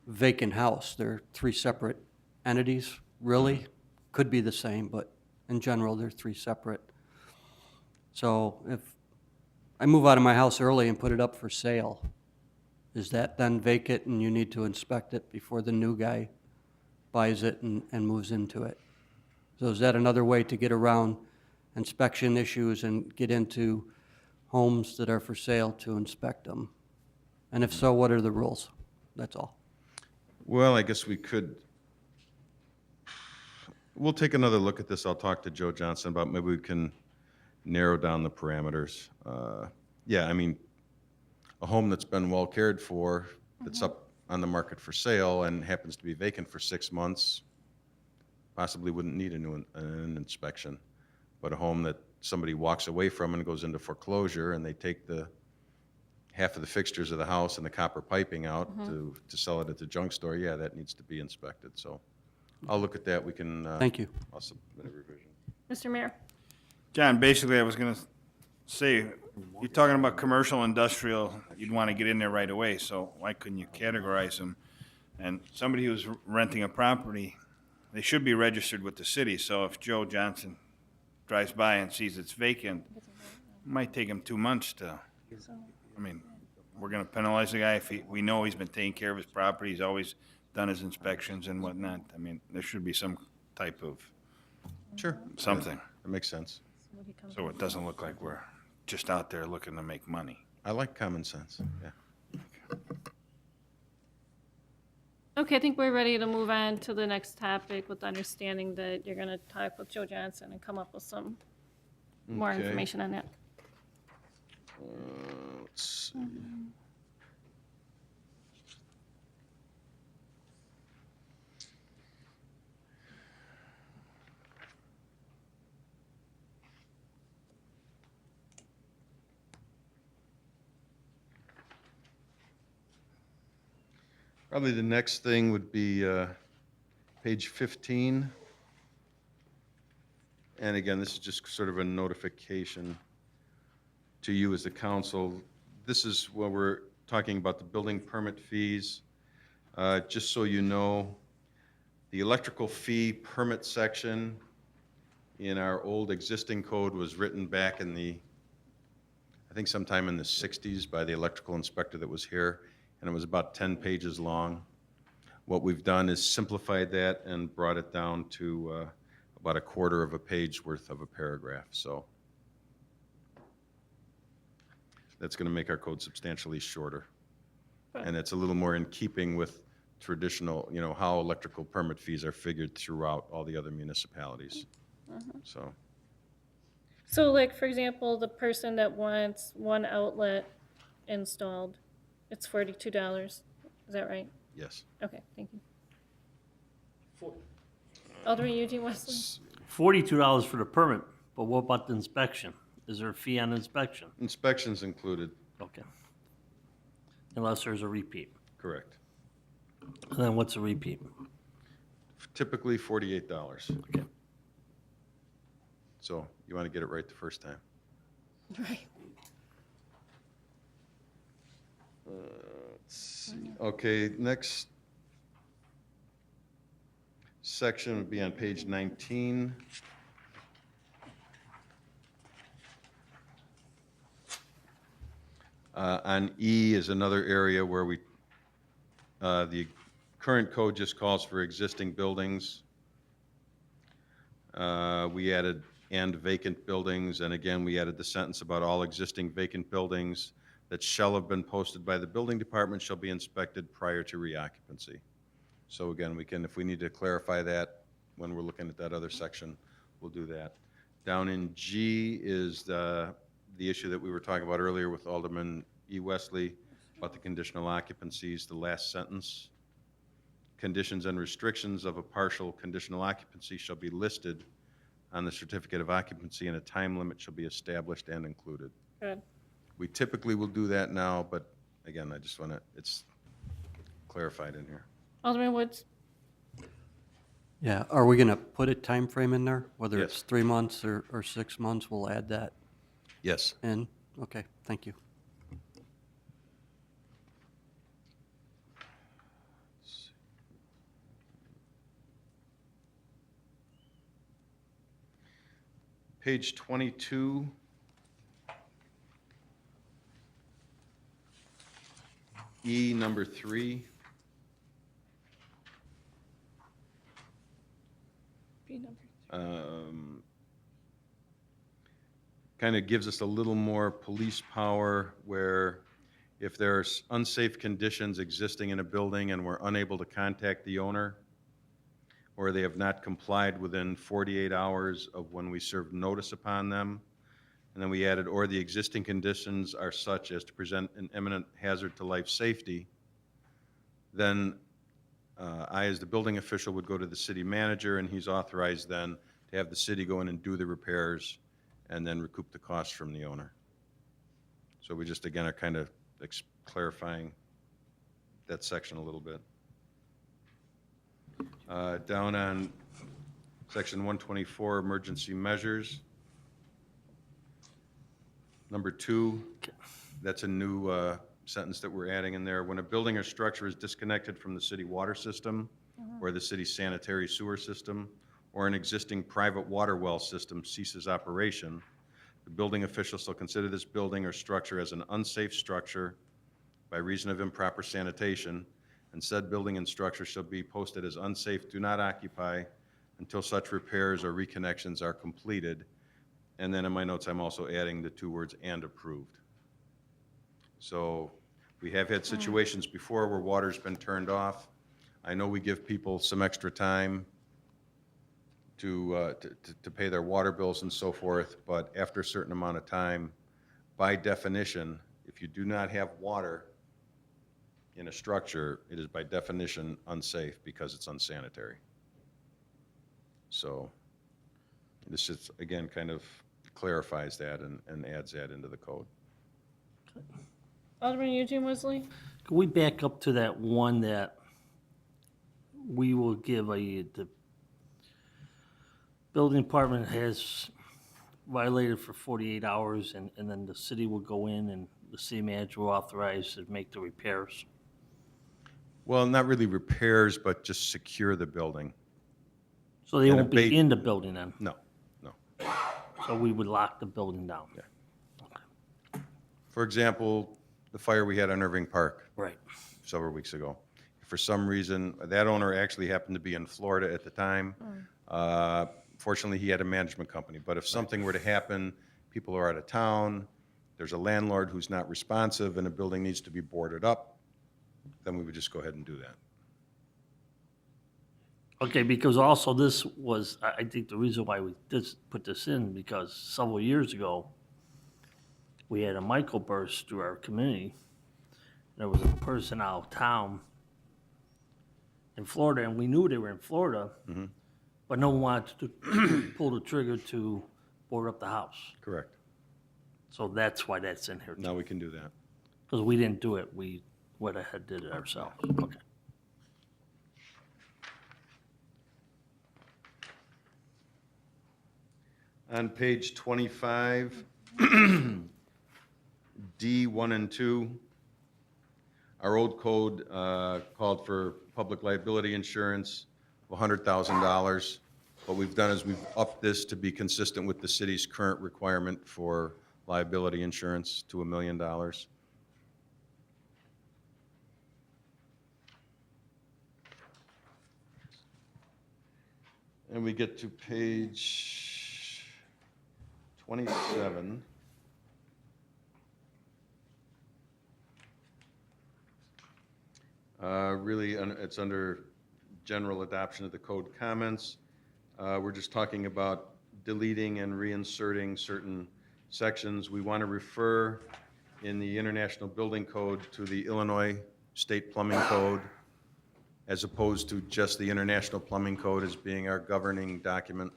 Speaker 6: vacant house. They're 3 separate entities, really. Could be the same, but in general, they're 3 separate. So if I move out of my house early and put it up for sale, is that then vacant and you need to inspect it before the new guy buys it and moves into it? So is that another way to get around inspection issues and get into homes that are for sale to inspect them? And if so, what are the rules? That's all.
Speaker 4: Well, I guess we'll take another look at this. I'll talk to Joe Johnson about maybe we can narrow down the parameters. Yeah, I mean, a home that's been well cared for, that's up on the market for sale and happens to be vacant for 6 months, possibly wouldn't need an inspection. But a home that somebody walks away from and goes into foreclosure, and they take half of the fixtures of the house and the copper piping out to sell it at the junk store, yeah, that needs to be inspected. So I'll look at that. We can.
Speaker 6: Thank you.
Speaker 4: I'll submit a revision.
Speaker 1: Mr. Mayor?
Speaker 5: John, basically, I was going to say, You're talking about commercial, industrial, you'd want to get in there right away, so why couldn't you categorize them? And somebody who's renting a property, they should be registered with the city, so if Joe Johnson drives by and sees it's vacant, it might take him 2 months to, I mean, we're gonna penalize the guy if we know he's been taking care of his property, he's always done his inspections and whatnot. I mean, there should be some type of
Speaker 4: Sure.
Speaker 5: something,
Speaker 4: That makes sense.
Speaker 5: so it doesn't look like we're just out there looking to make money.
Speaker 4: I like common sense, yeah.
Speaker 1: Okay, I think we're ready to move on to the next topic with understanding that you're gonna talk with Joe Johnson and come up with some more
Speaker 4: Okay.
Speaker 1: information on that.
Speaker 4: Let's see. Probably the next thing would be page 15. And again, this is just sort of a notification to you as the council. This is where we're talking about the building permit fees. Just so you know, the electrical fee permit section in our old existing code was written back in I think sometime in the 60s by the electrical inspector that was here, and it was about 10 pages long. What we've done is simplified that and brought it down to about a quarter of a page worth of a paragraph, so that's going to make our code substantially shorter. And it's a little more in keeping with traditional, how electrical permit fees are figured throughout all the other municipalities. So,
Speaker 1: So like, for example, the person that wants one outlet installed, it's $42. Is that right?
Speaker 4: yes.
Speaker 1: Okay, thank you. Alderman Eugene Wesley?
Speaker 3: $42 for the permit, but what about the inspection? Is there a fee on inspection?
Speaker 4: Inspections included,
Speaker 3: Okay. Unless there's a repeat.
Speaker 4: correct.
Speaker 3: And then what's a repeat?
Speaker 4: Typically $48.
Speaker 3: Okay.
Speaker 4: So you want to get it right the first time.
Speaker 1: Right.
Speaker 4: Let's see. Okay, next section would be on page 19. On E is another area where the current code just calls for existing buildings. We added "and vacant buildings," and again, we added the sentence about all existing vacant buildings that shall have been posted by the building department shall be inspected prior to reoccupancy. So again, if we need to clarify that when we're looking at that other section, we'll do that. Down in G is the issue that we were talking about earlier with Alderman E. Wesley about the conditional occupancies, the last sentence. Conditions and restrictions of a partial conditional occupancy shall be listed on the certificate of occupancy, and a time limit shall be established and included.
Speaker 1: Good.
Speaker 4: We typically will do that now, but again, I just want to, it's clarified in here.
Speaker 1: Alderman Woods?
Speaker 6: Yeah, are we gonna put a time frame in there? Whether
Speaker 4: Yes.
Speaker 6: it's 3 months or 6 months, we'll add that
Speaker 4: Yes.
Speaker 6: in? Okay, thank you.
Speaker 4: Page 22. E number 3. Kind of gives us a little more police power where if there's unsafe conditions existing in a building and we're unable to contact the owner, or they have not complied within 48 hours of when we served notice upon them, and then we added, or the existing conditions are such as to present an imminent hazard to life safety, then I, as the building official, would go to the city manager, and he's authorized then to have the city go in and do the repairs and then recoup the costs from the owner. So we just, again, are kind of clarifying that section a little bit. Down on section 124, emergency measures. Number 2, that's a new sentence that we're adding in there. When a building or structure is disconnected from the city water system or the city sanitary sewer system, or an existing private water well system ceases operation, the building official shall consider this building or structure as an unsafe structure by reason of improper sanitation, and said building and structure shall be posted as unsafe, do not occupy, until such repairs or reconnections are completed. And then in my notes, I'm also adding the 2 words, "and approved." So we have had situations before where water's been turned off. I know we give people some extra time to pay their water bills and so forth, but after a certain amount of time, by definition, if you do not have water in a structure, it is by definition unsafe because it's unsanitary. So this is, again, kind of clarifies that and adds that into the code.
Speaker 1: Alderman Eugene Wesley?
Speaker 3: Can we back up to that one that we will give the building department has violated for 48 hours, and then the city will go in and the city manager will authorize to make the repairs?
Speaker 4: Well, not really repairs, but just secure the building.
Speaker 3: So they
Speaker 4: And
Speaker 3: won't
Speaker 4: abate-
Speaker 3: be in the building then?
Speaker 4: No, no.
Speaker 3: So we would lock the building down?
Speaker 4: Yeah. For example, the fire we had on Irving Park
Speaker 3: Right.
Speaker 4: several weeks ago. For some reason, that owner actually happened to be in Florida at the time. Fortunately, he had a management company, but if something were to happen, people are out of town, there's a landlord who's not responsive, and a building needs to be boarded up, then we would just go ahead and do that.
Speaker 3: Okay, because also this was, I think the reason why we put this in, because several years ago, we had a microburst through our community. There was a person out of town in Florida, and we knew they were in Florida, but no one wanted to pull the trigger to board up the house.
Speaker 4: Correct.
Speaker 3: So that's why that's in here,
Speaker 4: Now we can do that.
Speaker 3: because we didn't do it, we went ahead, did it ourselves. Okay.
Speaker 4: On page 25, D1 and 2, our old code called for public liability insurance of $100,000. What we've done is we've upped this to be consistent with the city's current requirement for liability insurance to $1 million. And we get to page 27. Really, it's under general adoption of the code comments. We're just talking about deleting and reinserting certain sections. We want to refer in the International Building Code to the Illinois State Plumbing Code, as opposed to just the International Plumbing Code as being our governing document.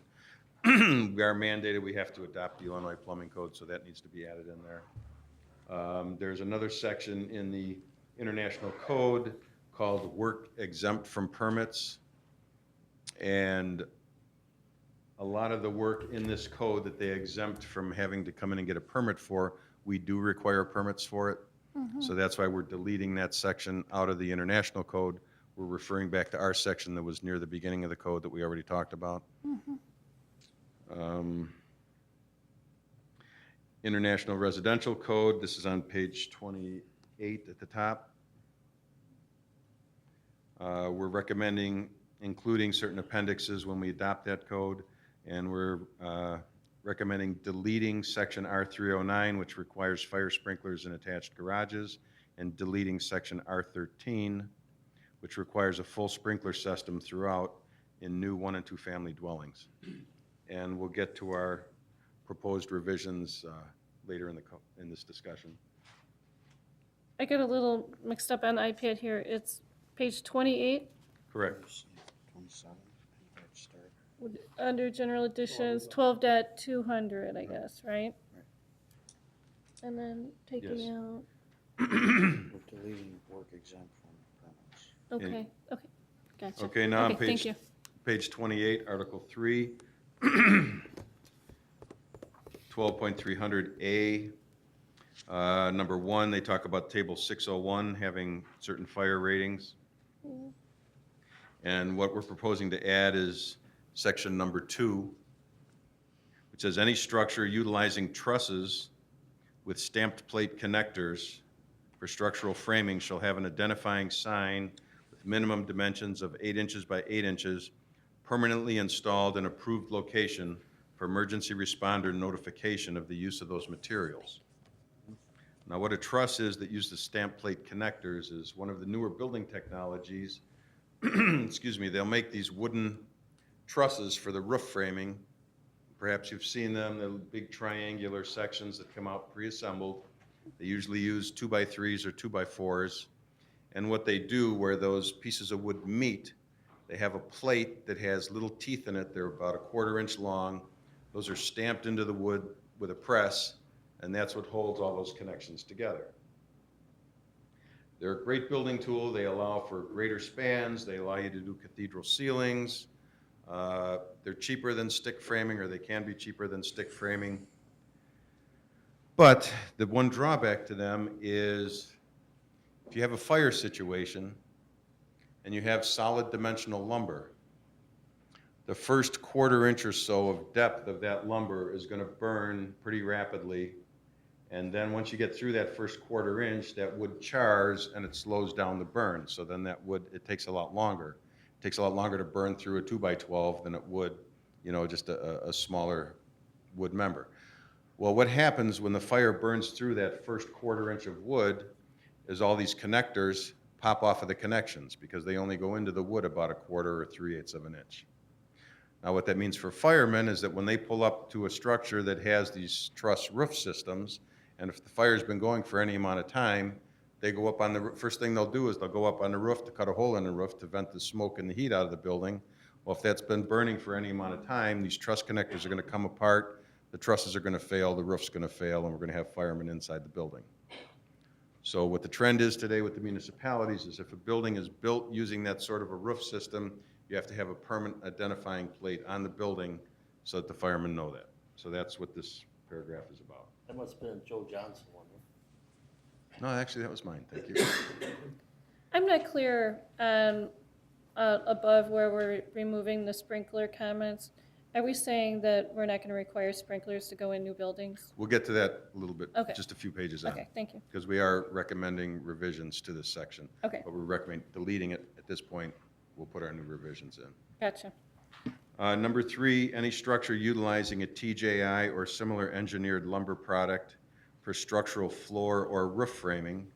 Speaker 4: We are mandated, we have to adopt the Illinois Plumbing Code, so that needs to be added in there. There's another section in the International Code called work exempt from permits. And a lot of the work in this code that they exempt from having to come in and get a permit for, we do require permits for it. So that's why we're deleting that section out of the International Code. We're referring back to our section that was near the beginning of the code that we already talked about. International Residential Code, this is on page 28 at the top. We're recommending including certain appendixes when we adopt that code, and we're recommending deleting section R309, which requires fire sprinklers in attached garages, and deleting section R13, which requires a full sprinkler system throughout in new 1 and 2 family dwellings. And we'll get to our proposed revisions later in this discussion.
Speaker 1: I get a little mixed up on the iPad here. It's page 28,
Speaker 4: Correct.
Speaker 7: 27, start.
Speaker 1: under general additions, 12.200, I guess, right? And then taking
Speaker 4: Yes.
Speaker 1: out,
Speaker 7: We're deleting work exempt from permits.
Speaker 1: okay, okay, gotcha.
Speaker 4: Okay, now on
Speaker 1: Okay, thank
Speaker 4: page,
Speaker 1: you.
Speaker 4: page 28, Article 3, 12.300A, Number one, they talk about table 601 having certain fire ratings. And what we're proposing to add is section number 2, which says any structure utilizing trusses with stamped plate connectors for structural framing shall have an identifying sign with minimum dimensions of 8 inches by 8 inches permanently installed in approved location for emergency responder notification of the use of those materials. Now, what a truss is that uses stamped plate connectors is one of the newer building technologies. Excuse me, they'll make these wooden trusses for the roof framing. Perhaps you've seen them, the big triangular sections that come out pre-assembled. They usually use 2x3s or 2x4s. And what they do, where those pieces of wood meet, they have a plate that has little teeth in it. They're about 1/4 inch long. Those are stamped into the wood with a press, and that's what holds all those connections together. They're a great building tool. They allow for greater spans. They allow you to do cathedral ceilings. They're cheaper than stick framing, or they can be cheaper than stick framing. But the one drawback to them is if you have a fire situation and you have solid dimensional lumber, the first 1/4 inch or so of depth of that lumber is going to burn pretty rapidly. And then once you get through that first 1/4 inch, that wood chars and it slows down the burn. So then that wood, it takes a lot longer. It takes a lot longer to burn through a 2x12 than it would, just a smaller wood member. Well, what happens when the fire burns through that first 1/4 inch of wood is all these connectors pop off of the connections because they only go into the wood about 1/4 or 3/8 of an inch. Now, what that means for firemen is that when they pull up to a structure that has these truss roof systems, and if the fire's been going for any amount of time, they go up on the, first thing they'll do is they'll go up on the roof to cut a hole in the roof to vent the smoke and the heat out of the building. Well, if that's been burning for any amount of time, these truss connectors are going to come apart, the trusses are going to fail, the roof's going to fail, and we're going to have firemen inside the building. So what the trend is today with the municipalities is if a building is built using that sort of a roof system, you have to have a permanent identifying plate on the building so that the firemen know that. So that's what this paragraph is about.
Speaker 3: That must have been a Joe Johnson one. Huh?
Speaker 4: No, actually, that was mine. Thank you.
Speaker 1: I'm not clear on above where we're removing the sprinkler comments. Are we saying that we're not going to require sprinklers to go in new buildings?
Speaker 4: We'll get to that a little bit,
Speaker 1: Okay.
Speaker 4: just a few pages on.
Speaker 1: Okay, thank you.
Speaker 4: Because we are recommending revisions to this section.
Speaker 1: Okay.
Speaker 4: But we recommend deleting it at this point. We'll put our new revisions in.
Speaker 1: Gotcha.
Speaker 4: Number 3, any structure utilizing a TJI or similar engineered lumber product for structural floor or roof framing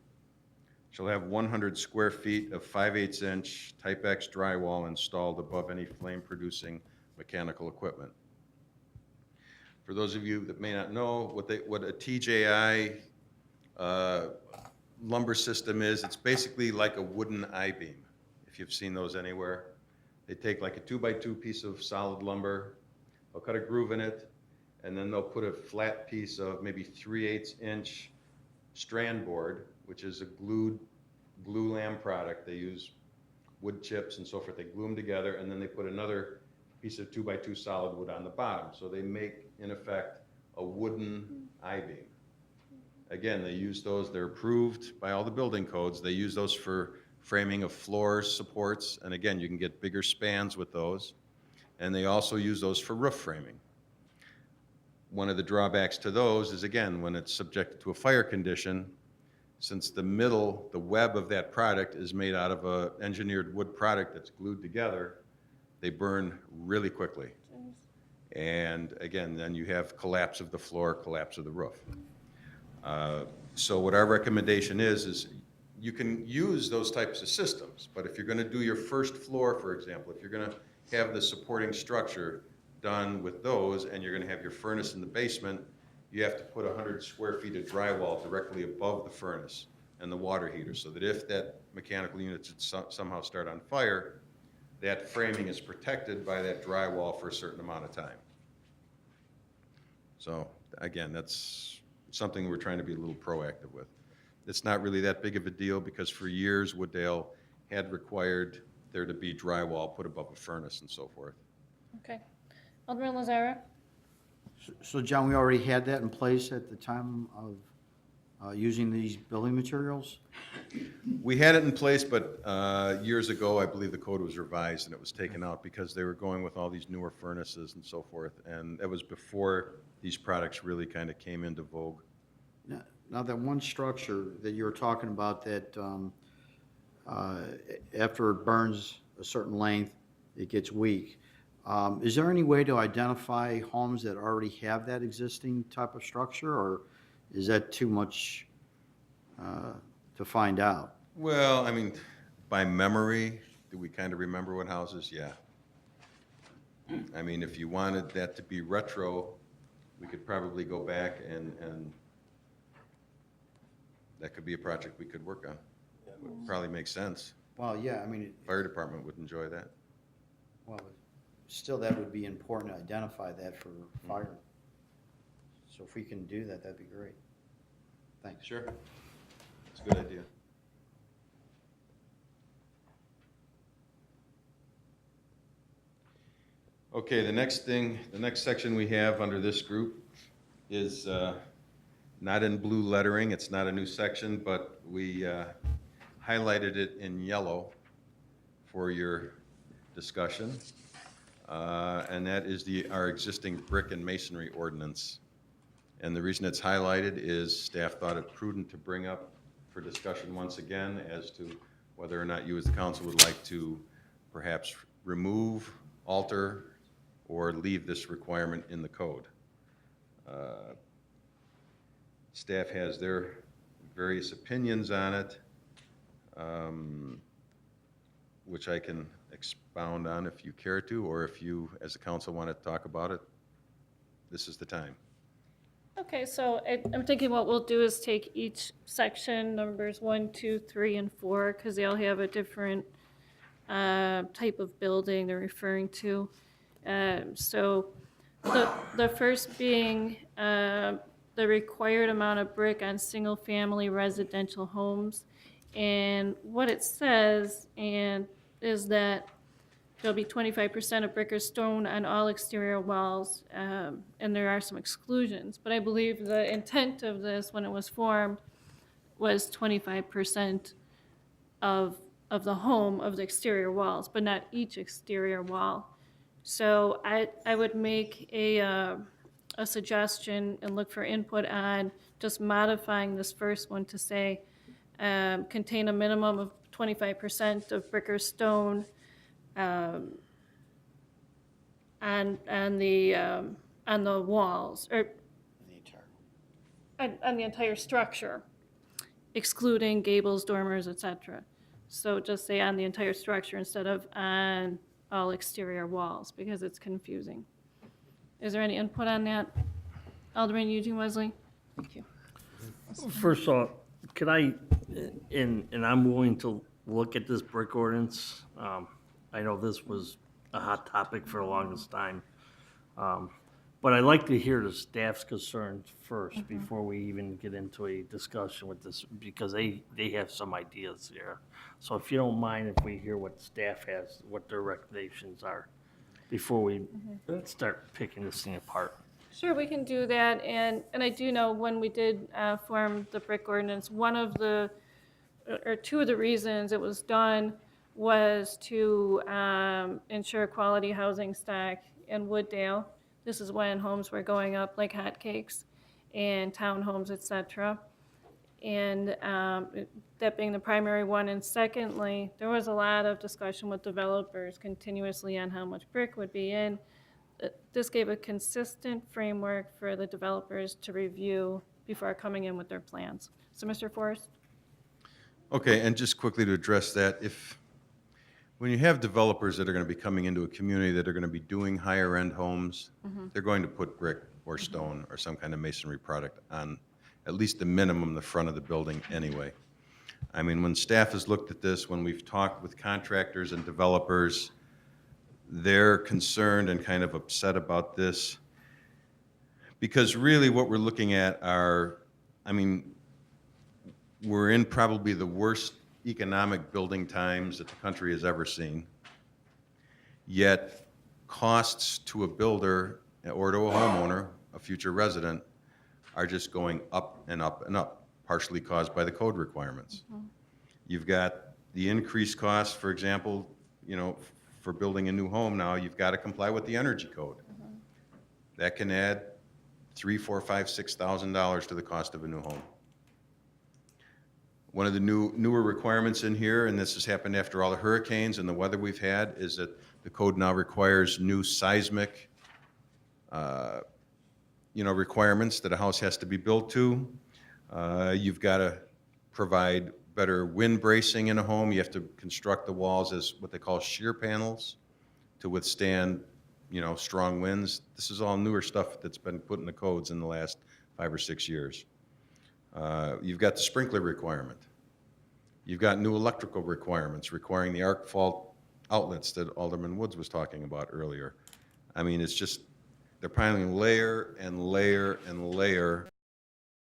Speaker 4: shall have 100 square feet of 5/8 inch Type X drywall installed above any flame-producing mechanical equipment. For those of you that may not know what a TJI lumber system is, it's basically like a wooden I-beam, if you've seen those anywhere. They take like a 2x2 piece of solid lumber, they'll cut a groove in it, and then they'll put a flat piece of maybe 3/8 inch strand board, which is a glue lam product. They use wood chips and so forth. They glue them together, and then they put another piece of 2x2 solid wood on the bottom. So they make, in effect, a wooden I-beam. Again, they use those, they're approved by all the building codes. They use those for framing of floors, supports, and again, you can get bigger spans with those. And they also use those for roof framing. One of the drawbacks to those is, again, when it's subjected to a fire condition, since the web of that product is made out of a engineered wood product that's glued together, they burn really quickly. And again, then you have collapse of the floor, collapse of the roof. So what our recommendation is you can use those types of systems, but if you're going to do your first floor, for example, if you're going to have the supporting structure done with those and you're going to have your furnace in the basement, you have to put 100 square feet of drywall directly above the furnace and the water heater so that if that mechanical unit should somehow start on fire, that framing is protected by that drywall for a certain amount of time. So again, that's something we're trying to be a little proactive with. It's not really that big of a deal because for years Wooddale had required there to be drywall put above a furnace and so forth.
Speaker 1: Okay. Alderman Lazara?
Speaker 7: So John, we already had that in place at the time of using these building materials?
Speaker 4: We had it in place, but years ago, I believe the code was revised and it was taken out because they were going with all these newer furnaces and so forth. And that was before these products really kind of came into vogue.
Speaker 7: Now, that one structure that you were talking about that after it burns a certain length, it gets weak. Is there any way to identify homes that already have that existing type of structure, or is that too much to find out?
Speaker 4: Well, I mean, by memory, do we kind of remember what houses? Yeah. I mean, if you wanted that to be retro, we could probably go back and that could be a project we could work on. Would probably make sense.
Speaker 7: Well, yeah, I mean,
Speaker 4: Fire department would enjoy that.
Speaker 7: well, still, that would be important to identify that for fire. So if we can do that, that'd be great. Thanks.
Speaker 4: Sure. It's a good idea. Okay, the next section we have under this group is not in blue lettering. It's not a new section, but we highlighted it in yellow for your discussion. And that is our existing brick and masonry ordinance. And the reason it's highlighted is staff thought it prudent to bring up for discussion once again as to whether or not you as the council would like to perhaps remove, alter, or leave this requirement in the code. Staff has their various opinions on it, which I can expound on if you care to, or if you, as a council, want to talk about it, this is the time.
Speaker 1: Okay, so I'm thinking what we'll do is take each section, numbers 1, 2, 3, and 4, because they all have a different type of building they're referring to. So the first being the required amount of brick on single-family residential homes. And what it says is that there'll be 25% of brick or stone on all exterior walls, and there are some exclusions. But I believe the intent of this, when it was formed, was 25% of the home, of the exterior walls, but not each exterior wall. So I would make a suggestion and look for input on just modifying this first one to say, contain a minimum of 25% of brick or stone on the walls, or on the entire structure, excluding gables, dormers, etc. So just say on the entire structure instead of on all exterior walls, because it's confusing. Is there any input on that? Alderman Eugene Wesley? Thank you.
Speaker 3: First off, could I, and I'm willing to look at this brick ordinance. I know this was a hot topic for the longest time. But I'd like to hear the staff's concerns first before we even get into a discussion with this, because they have some ideas here. So if you don't mind, if we hear what staff has, what their recommendations are, before we start picking this thing apart.
Speaker 1: Sure, we can do that, and I do know when we did form the brick ordinance, one of the, or two of the reasons it was done was to ensure quality housing stock in Wooddale. This is when homes were going up like hotcakes, and townhomes, et cetera. And that being the primary one. And secondly, there was a lot of discussion with developers continuously on how much brick would be in. This gave a consistent framework for the developers to review before coming in with their plans. So, Mr. Forrest?
Speaker 4: Okay, and just quickly to address that, when you have developers that are going to be coming into a community that are going to be doing higher-end homes, they're going to put brick or stone or some kind of masonry product on at least the minimum, the front of the building anyway. I mean, when staff has looked at this, when we've talked with contractors and developers, they're concerned and kind of upset about this, because really what we're looking at are, I mean, we're in probably the worst economic building times that the country has ever seen. Yet costs to a builder or to a homeowner, a future resident, are just going up and up and up. partially caused by the code requirements. You've got the increased cost, for example, for building a new home now, you've got to comply with the energy code. That can add $3,000, $4,000, $5,000, $6,000 to the cost of a new home. One of the newer requirements in here, and this has happened after all the hurricanes and the weather we've had, is that the code now requires new seismic, requirements that a house has to be built to. You've got to provide better wind bracing in a home. You have to construct the walls as what they call shear panels to withstand, strong winds. This is all newer stuff that's been put in the codes in the last 5 or 6 years. You've got the sprinkler requirement. You've got new electrical requirements requiring the arc fault outlets that Alderman Woods was talking about earlier. I mean, it's just, they're piling layer and layer and layer